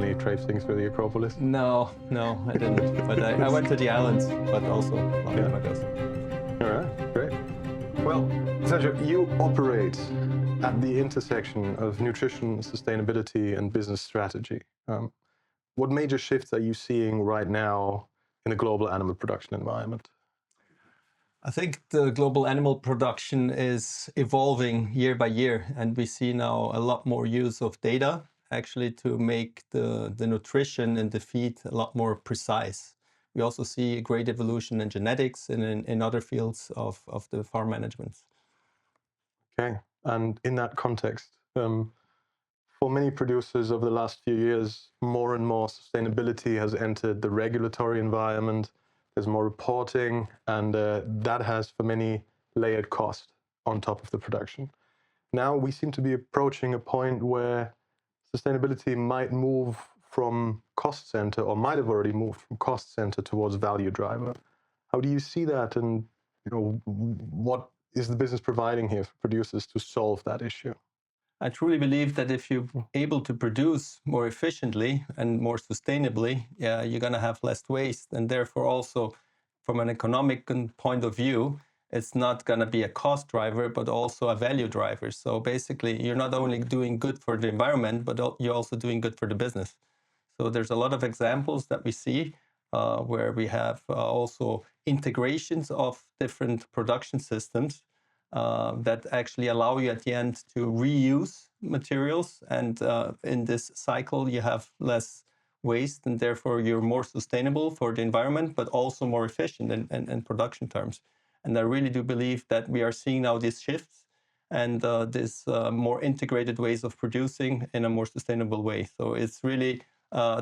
randomly traipse things through the Acropolis? No, I didn't. But I went to the islands, but also long time ago. All right, great. Well, Sergio, you operate at the intersection of nutrition, sustainability, and business strategy. What major shifts are you seeing right now in the global animal production environment? I think the global animal production is evolving year by year, and we see now a lot more use of data actually to make the nutrition and the feed a lot more precise. We also see a great evolution in genetics and in other fields of the farm management. Okay, and in that context, for many producers over the last few years, more and more sustainability has entered the regulatory environment. There's more reporting, and that has, for many, layered cost on top of the production. Now we seem to be approaching a point where sustainability might move from cost center, or might have already moved from cost center towards value driver. How do you see that, and what is the business providing here for producers to solve that issue? I truly believe that if you're able to produce more efficiently and more sustainably, you're going to have less waste. And therefore also from an economic point of view, it's not going to be a cost driver, but also a value driver. So basically, you're not only doing good for the environment, but you're also doing good for the business. So there's a lot of examples that we see where we have also integrations of different production systems that actually allow you at the end to reuse materials, and in this cycle you have less waste, and therefore you're more sustainable for the environment, but also more efficient in production terms. And I really do believe that we are seeing now these shifts and this more integrated ways of producing in a more sustainable way. So it's really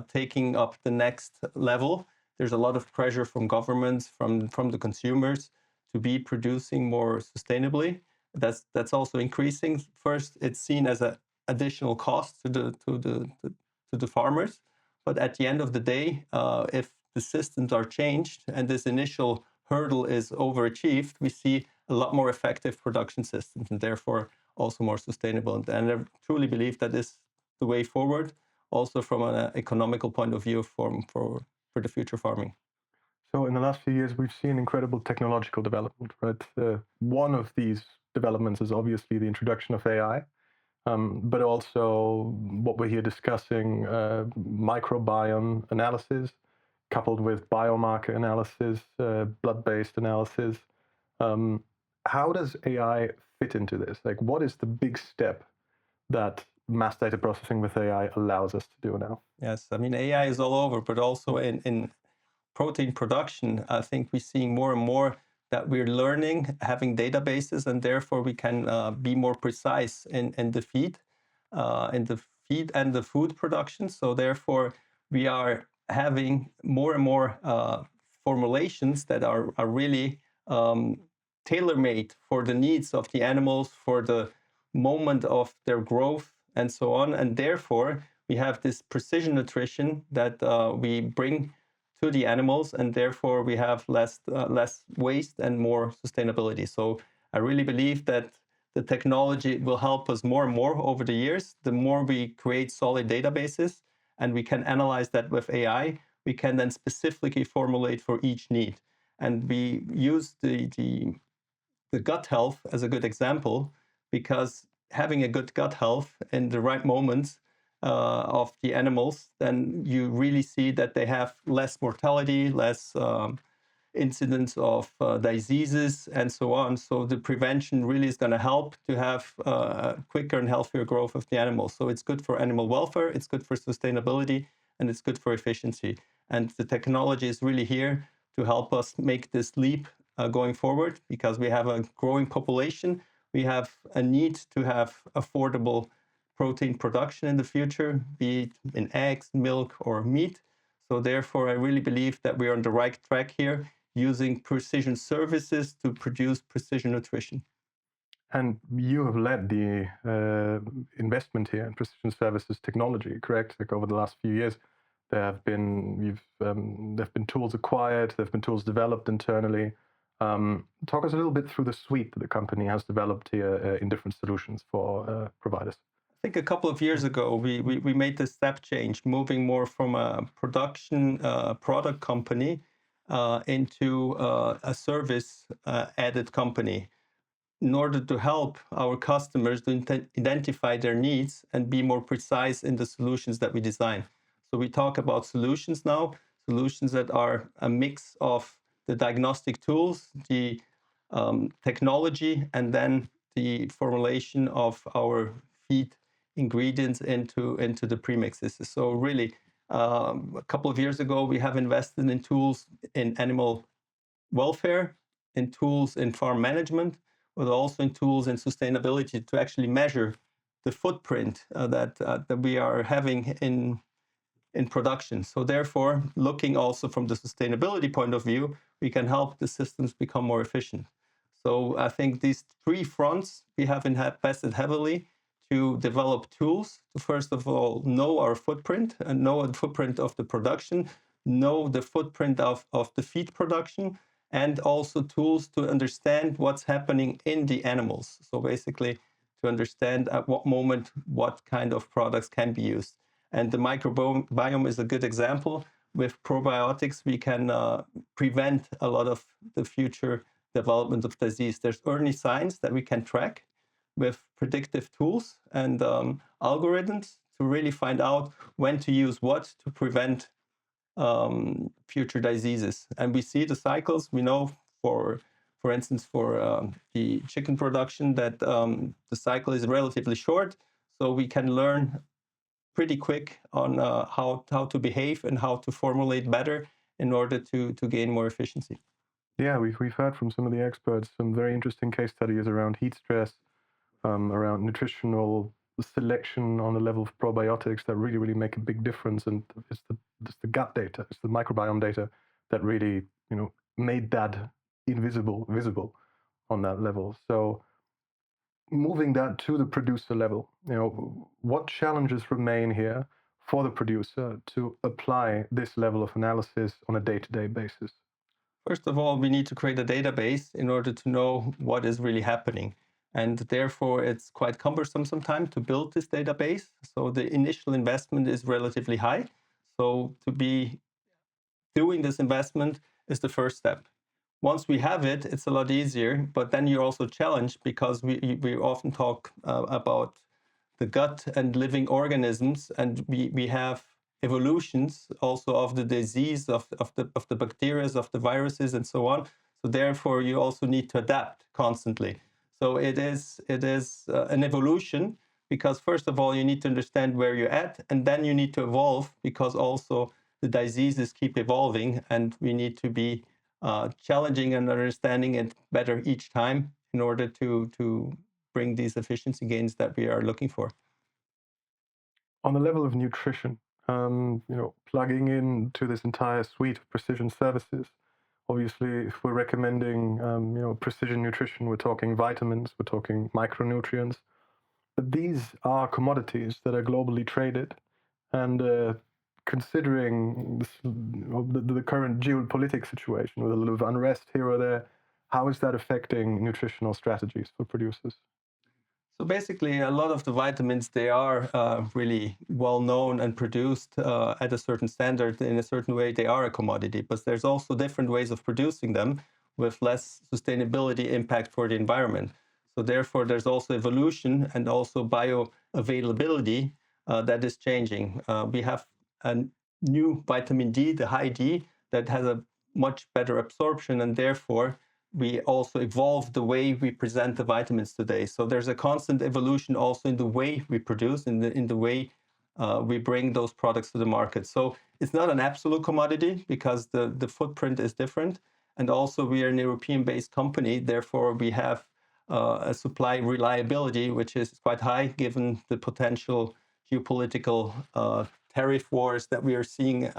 taking up the next level. There's a lot of pressure from governments, from the consumers, to be producing more sustainably. That's also increasing. First, it's seen as an additional cost to the farmers, but at the end of the day, if the systems are changed and this initial hurdle is overachieved, we see a lot more effective production systems, and therefore also more sustainable. And I truly believe that is the way forward, also from an economical point of view for the future farming. So in the last few years, we've seen incredible technological development, right? One of these developments is obviously the introduction of AI, but also what we're here discussing, microbiome analysis, coupled with biomarker analysis, blood-based analysis. How does AI fit into this? Like, what is the big step that mass data processing with AI allows us to do now? Yes, I mean, AI is all over, but also in protein production, I think we're seeing more and more that we're learning, having databases, and therefore we can be more precise in the feed and the food production. So therefore we are having more and more formulations that are really tailor-made for the needs of the animals, for the moment of their growth, and so on. And therefore we have this precision nutrition that we bring to the animals, and therefore we have less waste and more sustainability. So I really believe that the technology will help us more and more over the years. The more we create solid databases and we can analyze that with AI, we can then specifically formulate for each need. And we use the gut health as a good example, because having a good gut health in the right moments of the animals, then you really see that they have less mortality, less incidence of diseases, and so on. So the prevention really is going to help to have quicker and healthier growth of the animals. So it's good for animal welfare, it's good for sustainability, and it's good for efficiency. And the technology is really here to help us make this leap going forward, because we have a growing population. We have a need to have affordable protein production in the future, be it in eggs, milk, or meat. So therefore, I really believe that we're on the right track here, using precision services to produce precision nutrition. And you have led the investment here in precision services technology, correct? Like over the last few years, there have been tools acquired, there have been tools developed internally. Talk us a little bit through the suite that the company has developed here in different solutions for providers. think a couple of years ago, we made this step change, moving more from a production product company into a service added company in order to help our customers to identify their needs and be more precise in the solutions that we design. So we talk about solutions now, solutions that are a mix of the diagnostic tools, the technology, and then the formulation of our feed ingredients into the premixes. So really, a couple of years ago, we have invested in tools in animal welfare, in tools in farm management, but also in tools in sustainability to actually measure the footprint that we are having in production. So therefore, looking also from the sustainability point of view, we can help the systems become more efficient. So I think these three fronts we have invested heavily to develop tools to, first of all, know our footprint and know the footprint of the production, know the footprint of the feed production, and also tools to understand what's happening in the animals. So basically, to understand at what moment what kind of products can be used. And the microbiome is a good example. With probiotics, we can prevent a lot of the future development of disease. There's early signs that we can track with predictive tools and algorithms to really find out when to use what to prevent future diseases. And we see the cycles. We know, for instance, for the chicken production, that the cycle is relatively short, so we can learn pretty quick on how to behave and how to formulate better in order to gain more efficiency. Yeah, we've heard from some of the experts some very interesting case studies around heat stress, around nutritional selection on the level of probiotics that really make a big difference. And it's the gut data, it's the microbiome data that really made that visible on that level. So moving that to the producer level, what challenges remain here for the producer to apply this level of analysis on a day-to-day basis? First of all, we need to create a database in order to know what is really happening. And therefore, it's quite cumbersome sometimes to build this database. So the initial investment is relatively high. So to be doing this investment is the first step. Once we have it, it's a lot easier, but then you're also challenged because we often talk about the gut and living organisms, and we have evolutions also of the disease, of the bacteria, of the viruses, and so on. So therefore, you also need to adapt constantly. So it is an evolution, because first of all, you need to understand where you're at, and then you need to evolve, because also the diseases keep evolving, and we need to be challenging and understanding it better each time in order to bring these efficiency gains that we are looking for. On the level of nutrition, plugging into this entire suite of precision services, obviously, if we're recommending, precision nutrition, we're talking vitamins, we're talking micronutrients, but these are commodities that are globally traded, and considering the current geopolitical situation with a little of unrest here or there, how is that affecting nutritional strategies for producers? So basically, a lot of the vitamins, they are really well known and produced at a certain standard. In a certain way, they are a commodity, but there's also different ways of producing them with less sustainability impact for the environment. So therefore, there's also evolution and also bioavailability that is changing. We have a new vitamin D, the high D, that has a much better absorption, and therefore we also evolve the way we present the vitamins today. So there's a constant evolution also in the way we produce, in the way we bring those products to the market. So it's not an absolute commodity, because the footprint is different. And also we are an European-based company, therefore we have a supply reliability which is quite high, given the potential geopolitical tariff wars that we are seeing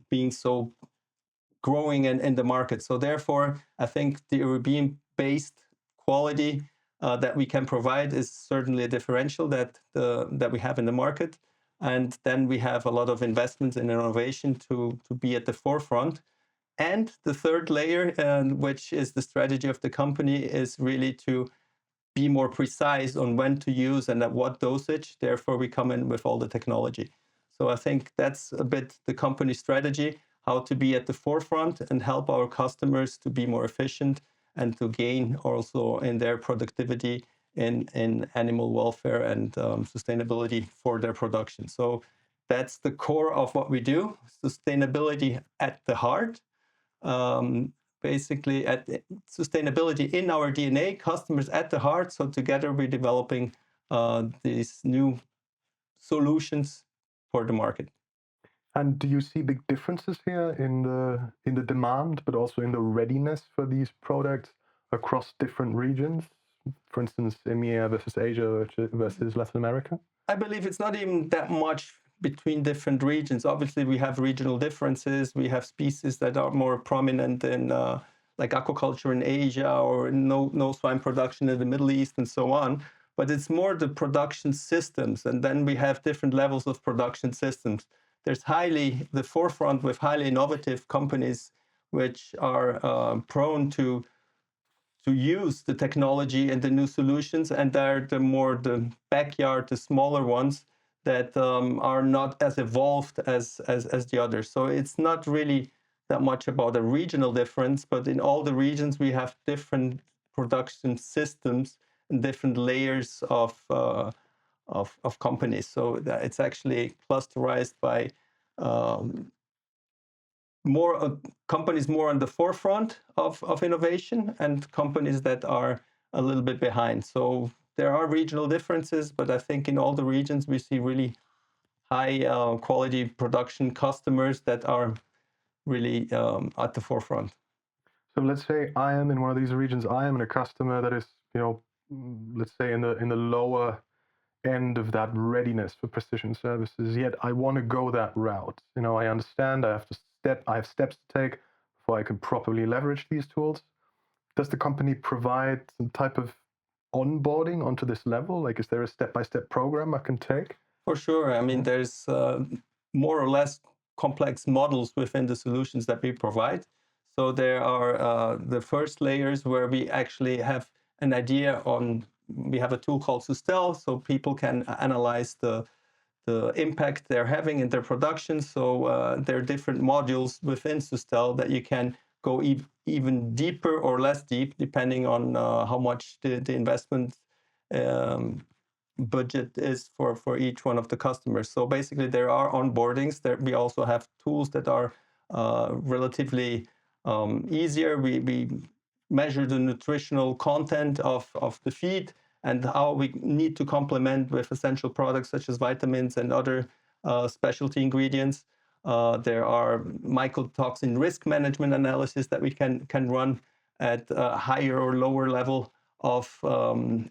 being so growing in the market. So therefore, I think the European-based quality that we can provide is certainly a differential that we have in the market. And then we have a lot of investments in innovation to be at the forefront. And the third layer, which is the strategy of the company, is really to be more precise on when to use and at what dosage. Therefore, we come in with all the technology. So I think that's a bit the company strategy, how to be at the forefront and help our customers to be more efficient and to gain also in their productivity in animal welfare and sustainability for their production. So that's the core of what we do, sustainability at the heart. Basically, at sustainability in our DNA, customers at the heart. So together we're developing these new solutions for the market. And do you see big differences here in the demand, but also in the readiness for these products across different regions? For instance, EMEA versus Asia versus Latin America? I believe it's not even that much between different regions. Obviously, we have regional differences. We have species that are more prominent in like aquaculture in Asia or no swine production in the Middle East and so on. But it's more the production systems. And then we have different levels of production systems. There's the forefront with highly innovative companies which are prone to use the technology and the new solutions, and they're the backyard, the smaller ones that are not as evolved as the others. So it's not really that much about a regional difference, but in all the regions we have different production systems and different layers of companies. So it's actually clusterized by more companies more on the forefront of innovation and companies that are a little bit behind. So there are regional differences, but I think in all the regions we see really high quality production customers that are really at the forefront. So let's say I am in one of these regions. I am a customer that is, let's say in the lower end of that readiness for precision services. Yet I want to go that route. I understand I have steps to take before I can properly leverage these tools. Does the company provide some type of onboarding onto this level? Like, is there a step-by-step program I can take? For sure. I mean, there's more or less complex models within the solutions that we provide. So there are the first layers where we actually have an idea on, we have a tool called Sustel, so people can analyze the impact they're having in their production. So there are different modules within Sustel that you can go even deeper or less deep, depending on how much the investment budget is for each one of the customers. So basically there are onboardings. We also have tools that are relatively easier. We measure the nutritional content of the feed and how we need to complement with essential products such as vitamins and other specialty ingredients. There are mycotoxin risk management analysis that we can run at a higher or lower level of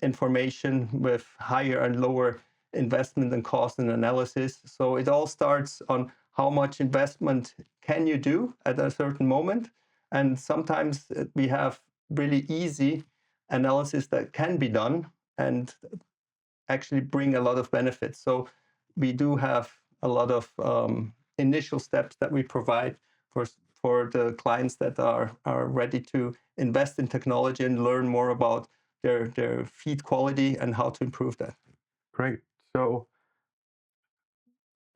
information with higher and lower investment and cost and analysis. So it all starts on how much investment can you do at a certain moment. And sometimes we have really easy analysis that can be done and actually bring a lot of benefits. So we do have a lot of initial steps that we provide for the clients that are ready to invest in technology and learn more about their feed quality and how to improve that. Great. So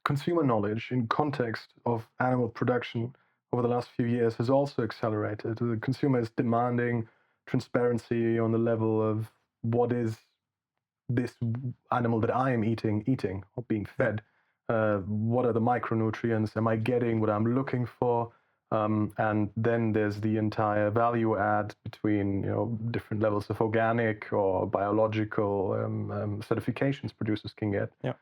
consumer knowledge in context of animal production over the last few years has also accelerated. The consumer is demanding transparency on the level of what is this animal that I am eating or being fed. What are the micronutrients? Am I getting what I'm looking for? And then there's the entire value add between different levels of organic or biological certifications producers can get. Yeah.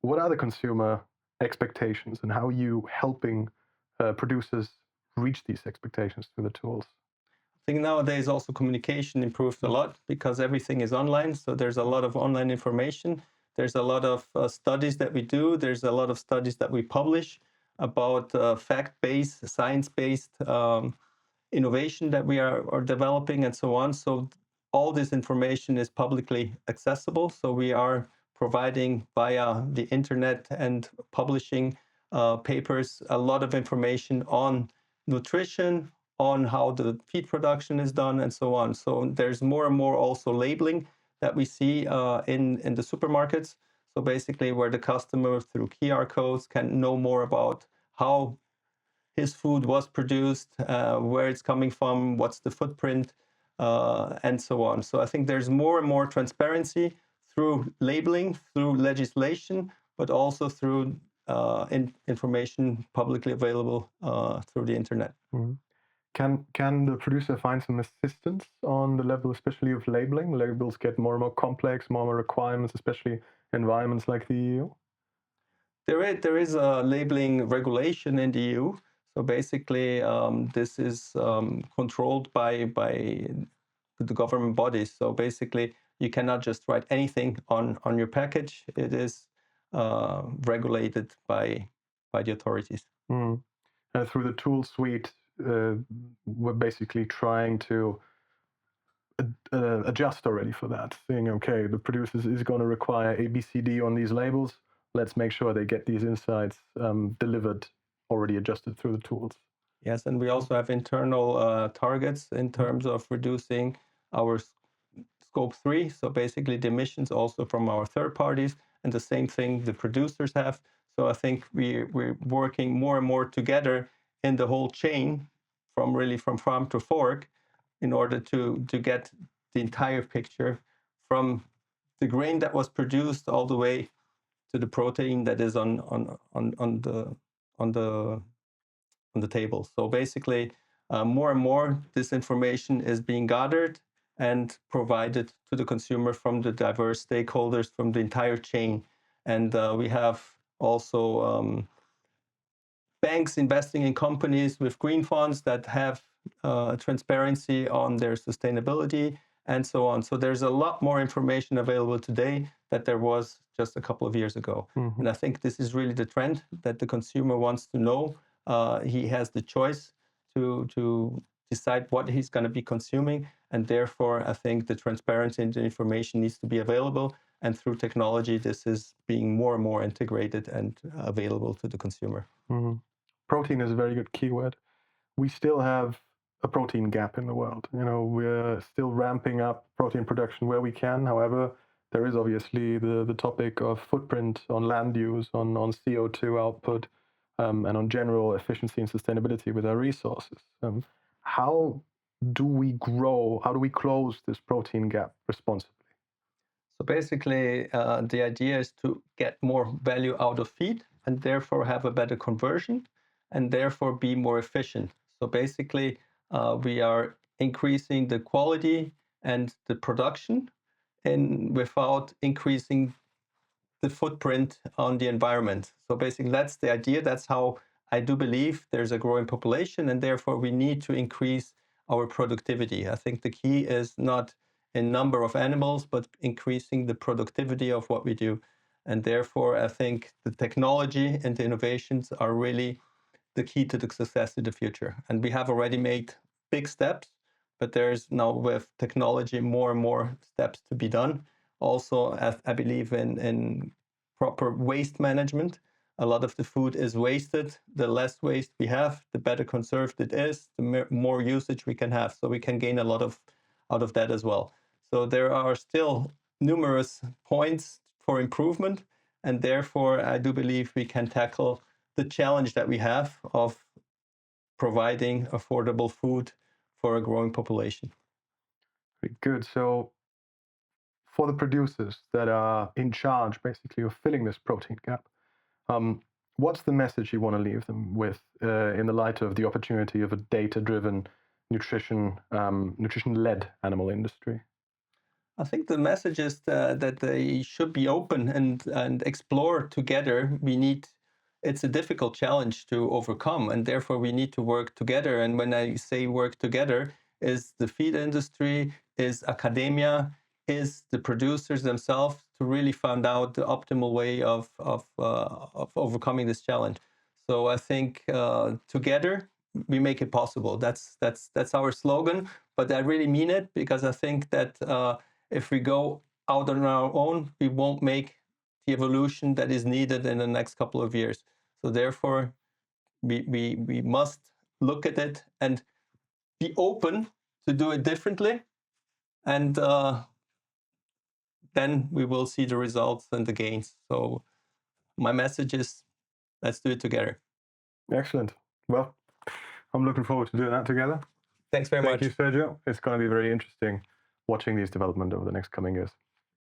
What are the consumer expectations, and how are you helping producers reach these expectations through the tools? I think nowadays also communication improved a lot because everything is online. So there's a lot of online information. There's a lot of studies that we do. There's a lot of studies that we publish about fact-based, science-based innovation that we are developing and so on. So all this information is publicly accessible. So we are providing via the internet and publishing papers a lot of information on nutrition, on how the feed production is done and so on. So there's more and more also labeling that we see in the supermarkets. So basically where the customer through QR codes can know more about how his food was produced, where it's coming from, what's the footprint, and so on. So I think there's more and more transparency through labeling, through legislation, but also through information publicly available through the internet. Mm-hmm. Can the producer find some assistance on the level, especially of labeling? Labels get more and more complex, more and more requirements, especially environments like the EU. There is a labeling regulation in the EU. So basically, this is controlled by the government bodies. So basically, you cannot just write anything on your package. It is regulated by the authorities. Mm. Through the tool suite, we're basically trying to adjust already for that, saying, okay, the producer is going to require A, B, C, D on these labels. Let's make sure they get these insights delivered, already adjusted through the tools. Yes, and we also have internal targets in terms of reducing our Scope 3, so basically the emissions also from our third parties, and the same thing the producers have. So I think we're working more and more together in the whole chain, from farm to fork, in order to get the entire picture from the grain that was produced all the way to the protein that is on the table. So basically, more and more this information is being gathered and provided to the consumer from the diverse stakeholders from the entire chain. And we have also banks investing in companies with green funds that have transparency on their sustainability and so on. So there's a lot more information available today that there was just a couple of years ago. Mm-hmm. And I think this is really the trend, that the consumer wants to know. He has the choice to decide what he's going to be consuming. And therefore, I think the transparency and the information needs to be available. And through technology, this is being more and more integrated and available to the consumer. Mm-hmm. Protein is a very good keyword. We still have a protein gap in the world. You know, we're still ramping up protein production where we can. However, there is obviously the topic of footprint on land use, on CO2 output, and on general efficiency and sustainability with our resources. How do we grow? How do we close this protein gap responsibly? So basically, the idea is to get more value out of feed and therefore have a better conversion and therefore be more efficient. So basically, we are increasing the quality and the production and without increasing the footprint on the environment. So basically, that's the idea. That's how I do believe there's a growing population, and therefore we need to increase our productivity. I think the key is not in number of animals, but increasing the productivity of what we do. And therefore, I think the technology and the innovations are really the key to the success in the future. And we have already made big steps, but there's now with technology more and more steps to be done. Also, I believe in proper waste management. A lot of the food is wasted. The less waste we have, the better conserved it is, the more usage we can have. So we can gain a lot out of that as well. So there are still numerous points for improvement. And therefore, I do believe we can tackle the challenge that we have of providing affordable food for a growing population. Very good. So for the producers that are in charge, basically, of filling this protein gap, what's the message you want to leave them with in the light of the opportunity of a data-driven, nutrition-led animal industry? I think the message is that they should be open and explore together. It's a difficult challenge to overcome, and therefore we need to work together. And when I say work together, is the feed industry, is academia, is the producers themselves, to really find out the optimal way of overcoming this challenge. So I think together we make it possible. That's our slogan, but I really mean it, because I think that if we go out on our own, we won't make the evolution that is needed in the next couple of years. So therefore, we must look at it and be open to do it differently, and then we will see the results and the gains. So my message is, let's do it together. Excellent. Well, I'm looking forward to doing that together. Thanks very much. Thank you, Sergio. It's going to be very interesting watching these development over the next coming years.